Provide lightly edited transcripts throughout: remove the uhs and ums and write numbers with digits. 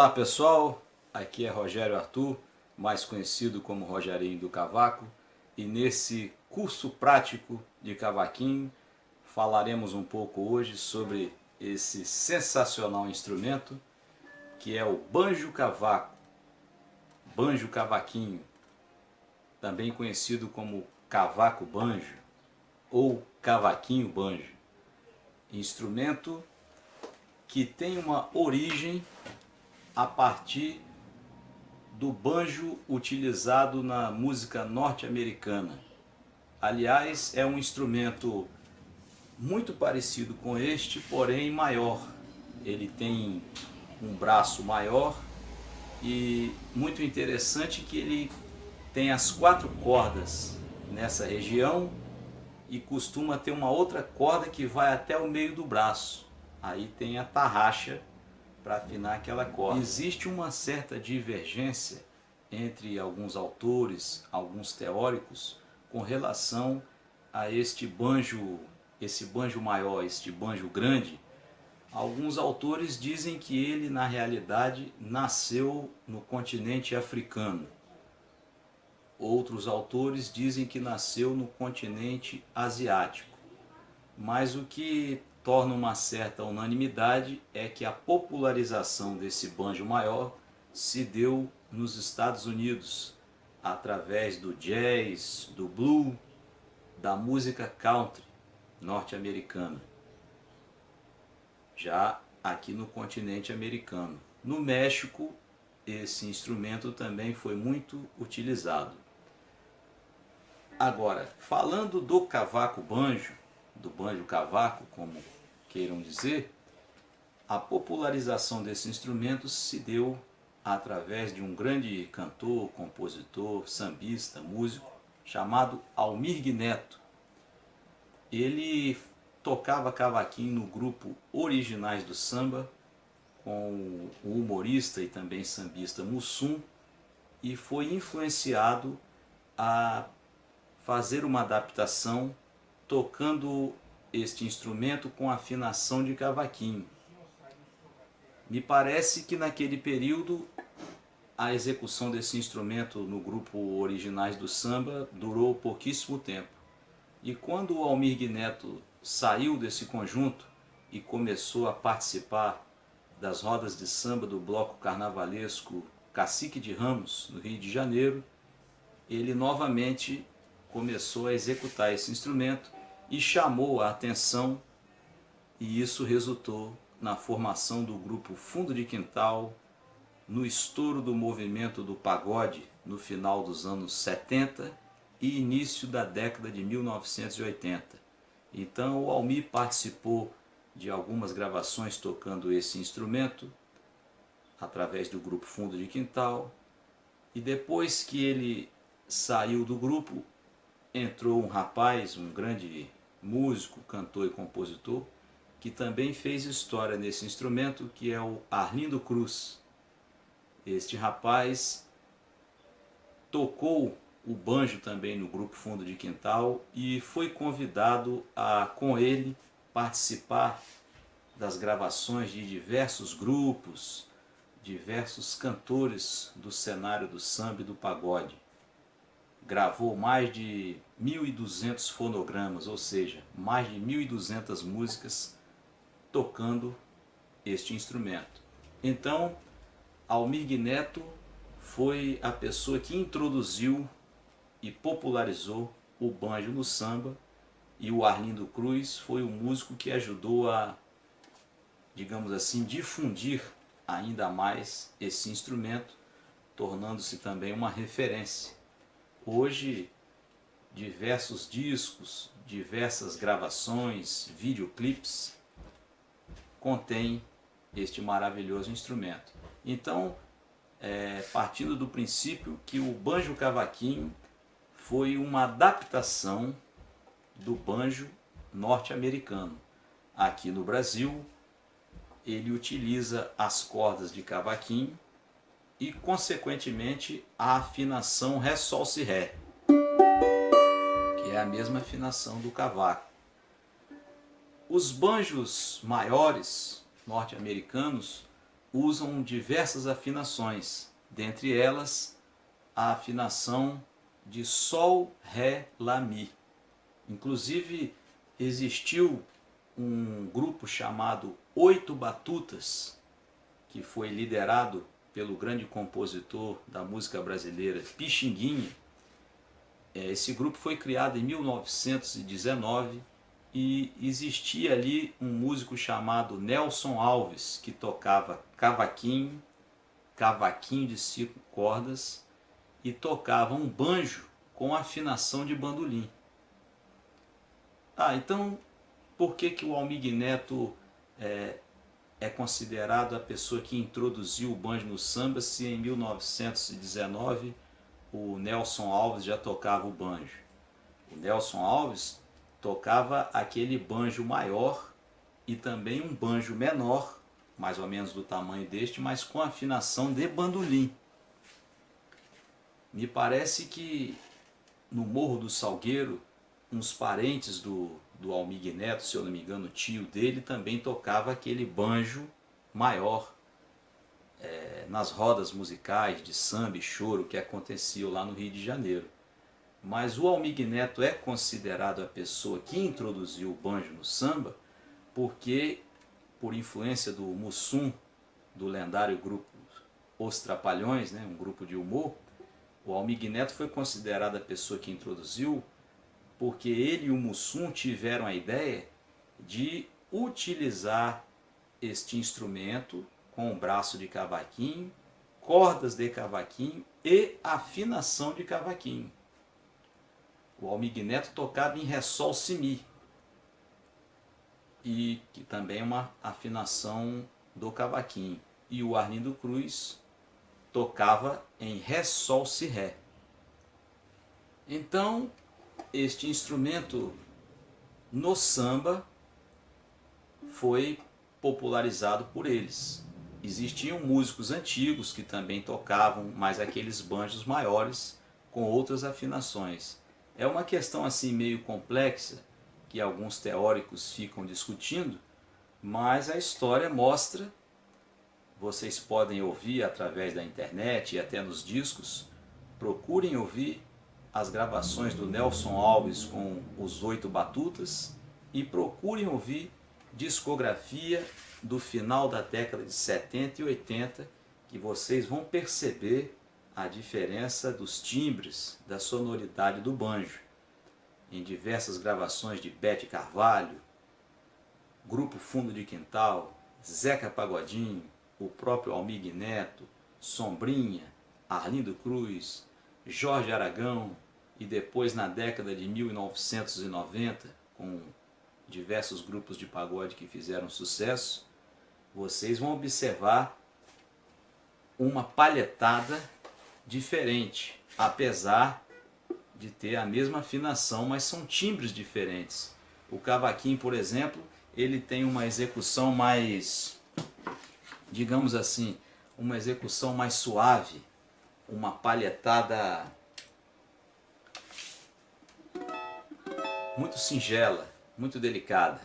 Olá pessoal, aqui é Rogério Arthur, mais conhecido como Rogerinho do Cavaco, e nesse curso prático de cavaquinho falaremos um pouco hoje sobre esse sensacional instrumento que é o banjo-cavaco, banjo-cavaquinho, também conhecido como cavaco-banjo ou cavaquinho-banjo, instrumento que tem uma origem a partir do banjo utilizado na música norte-americana. Aliás, é um instrumento muito parecido com este, porém maior. Ele tem um braço maior e muito interessante que ele tem as 4 cordas nessa região e costuma ter uma outra corda que vai até o meio do braço. Aí tem a tarraxa para afinar aquela corda. Existe uma certa divergência entre alguns autores, alguns teóricos, com relação a esse banjo maior, este banjo grande. Alguns autores dizem que ele na realidade nasceu no continente africano. Outros autores dizem que nasceu no continente asiático. Mas o que torna uma certa unanimidade é que a popularização desse banjo maior se deu nos Estados Unidos, através do jazz, do blues, da música country norte-americana. Já aqui no continente americano. No México, esse instrumento também foi muito utilizado. Agora, falando do cavaco-banjo, do banjo-cavaco, como queiram dizer, a popularização desse instrumento se deu através de um grande cantor, compositor, sambista, músico, chamado Almir Neto. Ele tocava cavaquinho no grupo Originais do Samba, com o humorista e também sambista Mussum, e foi influenciado a fazer uma adaptação tocando este instrumento com afinação de cavaquinho. Me parece que naquele período a execução desse instrumento no grupo Originais do Samba durou pouquíssimo tempo. E quando o Almir Neto saiu desse conjunto e começou a participar das rodas de samba do bloco carnavalesco Cacique de Ramos, no Rio de Janeiro, ele novamente começou a executar esse instrumento e chamou a atenção, e isso resultou na formação do grupo Fundo de Quintal, no estouro do movimento do pagode no final dos anos 70 e início da década de 1980. Então o Almir participou de algumas gravações tocando esse instrumento através do grupo Fundo de Quintal, e depois que ele saiu do grupo, entrou um rapaz, um grande músico, cantor e compositor, que também fez história nesse instrumento, que é o Arlindo Cruz. Este rapaz tocou o banjo também no grupo Fundo de Quintal e foi convidado a, com ele, participar das gravações de diversos grupos, diversos cantores do cenário do samba e do pagode. Gravou mais de 1.200 fonogramas, ou seja, mais de 1.200 músicas tocando este instrumento. Então, Almir Neto foi a pessoa que introduziu e popularizou o banjo no samba, e o Arlindo Cruz foi o músico que ajudou a, digamos assim, difundir ainda mais esse instrumento, tornando-se também uma referência. Hoje, diversos discos, diversas gravações, videoclipes contêm este maravilhoso instrumento. Então, partindo do princípio que o banjo-cavaquinho foi uma adaptação do banjo norte-americano. Aqui no Brasil, ele utiliza as cordas de cavaquinho e, consequentemente, a afinação Ré, Sol, Si, Ré, que é a mesma afinação do cavaco. Os banjos maiores norte-americanos usam diversas afinações, dentre elas a afinação de Sol, Ré, Lá, Mi. Inclusive existiu um grupo chamado Oito Batutas, que foi liderado pelo grande compositor da música brasileira Pixinguinha. Esse grupo foi criado em 1919 e existia ali um músico chamado Nelson Alves, que tocava cavaquinho, cavaquinho de 5 cordas e tocava um banjo com afinação de bandolim. Então por que o Almig Neto é considerado a pessoa que introduziu o banjo no samba, se em 1919 o Nelson Alves já tocava o banjo? O Nelson Alves tocava aquele banjo maior e também um banjo menor, mais ou menos do tamanho deste, mas com afinação de bandolim. Me parece que no Morro do Salgueiro, uns parentes do Almig Neto, se eu não me engano, o tio dele também tocava aquele banjo maior nas rodas musicais de samba e choro que aconteciam lá no Rio de Janeiro. Mas o Almig Neto é considerado a pessoa que introduziu o banjo no samba porque, por influência do Mussum, do lendário grupo Os Trapalhões, um grupo de humor, o Almig Neto foi considerado a pessoa que introduziu porque ele e o Mussum tiveram a ideia de utilizar este instrumento com o braço de cavaquinho, cordas de cavaquinho e afinação de cavaquinho. O Almig Neto tocava em Ré, Sol, Si, Mi, e que também é uma afinação do cavaquinho. E o Arlindo Cruz tocava em Ré, Sol, Si, Ré. Então, este instrumento no samba foi popularizado por eles. Existiam músicos antigos que também tocavam, mas aqueles banjos maiores com outras afinações. É uma questão assim meio complexa que alguns teóricos ficam discutindo, mas a história mostra, vocês podem ouvir através da internet e até nos discos, procurem ouvir as gravações do Nelson Alves com os Oito Batutas e procurem ouvir discografia do final da década de 70 e 80, que vocês vão perceber a diferença dos timbres, da sonoridade do banjo. Em diversas gravações de Bete Carvalho, Grupo Fundo de Quintal, Zeca Pagodinho, o próprio Almig Neto, Sombrinha, Arlindo Cruz, Jorge Aragão, e depois na década de 1990, com diversos grupos de pagode que fizeram sucesso, vocês vão observar uma palhetada diferente, apesar de ter a mesma afinação, mas são timbres diferentes. O cavaquinho, por exemplo, ele tem uma execução mais, digamos assim, uma execução mais suave, uma palhetada muito singela, muito delicada.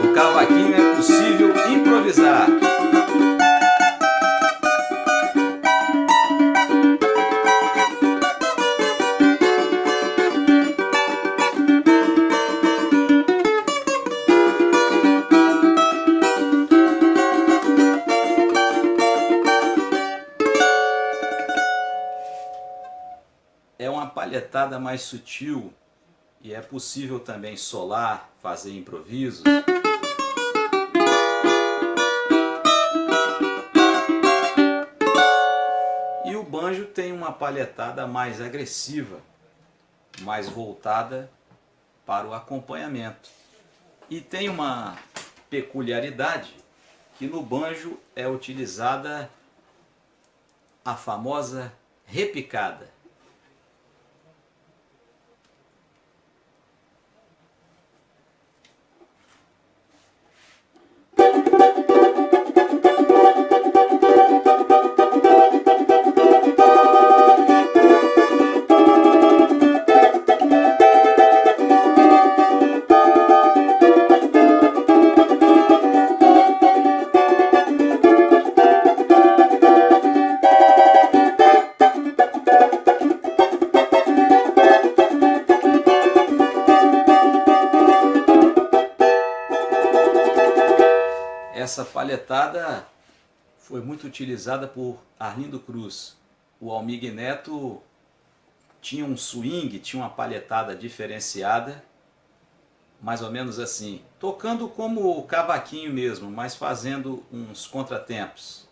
No cavaquinho é possível improvisar. É uma palhetada mais sutil e é possível também solar, fazer improvisos. E o banjo tem uma palhetada mais agressiva, mais voltada para o acompanhamento. E tem uma peculiaridade que no banjo é utilizada a famosa repicada. Essa palhetada foi muito utilizada por Arlindo Cruz. O Almig Neto tinha um swing, tinha uma palhetada diferenciada, mais ou menos assim, tocando como cavaquinho mesmo, mas fazendo uns contratempos.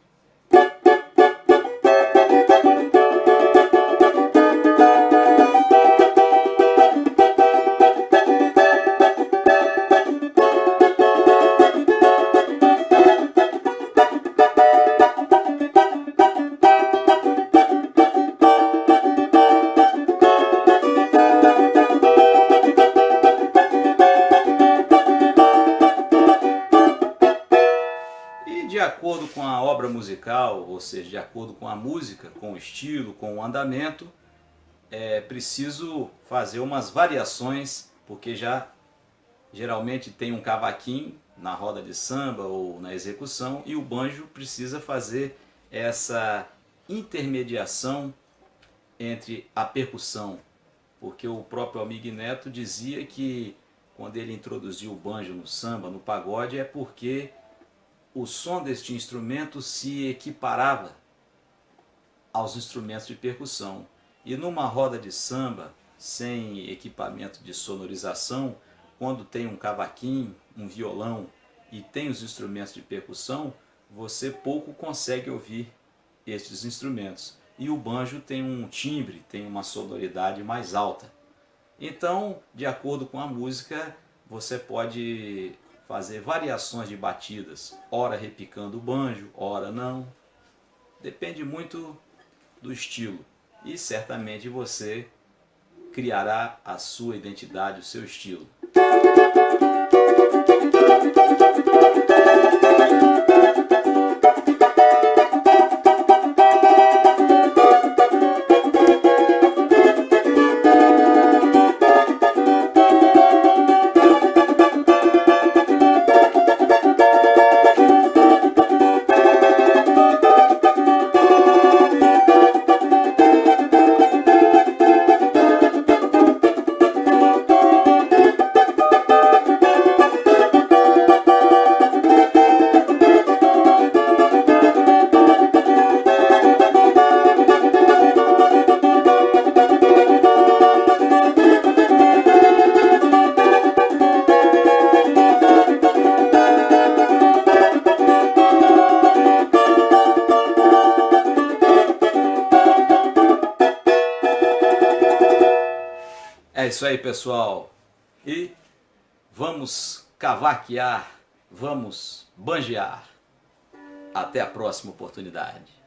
De acordo com a obra musical, ou seja, de acordo com a música, com o estilo, com o andamento, é preciso fazer umas variações, porque já geralmente tem um cavaquinho na roda de samba ou na execução e o banjo precisa fazer essa intermediação entre a percussão, porque o próprio Almig Neto dizia que quando ele introduziu o banjo no samba, no pagode, é porque o som deste instrumento se equiparava aos instrumentos de percussão. E numa roda de samba, sem equipamento de sonorização, quando tem um cavaquinho, um violão e tem os instrumentos de percussão, você pouco consegue ouvir estes instrumentos. E o banjo tem um timbre, tem uma sonoridade mais alta. Então, de acordo com a música, você pode fazer variações de batidas, ora repicando o banjo, ora não. Depende muito do estilo e certamente você criará a sua identidade, o seu estilo. É isso aí, pessoal. E vamos cavaquear, vamos banjear. Até a próxima oportunidade.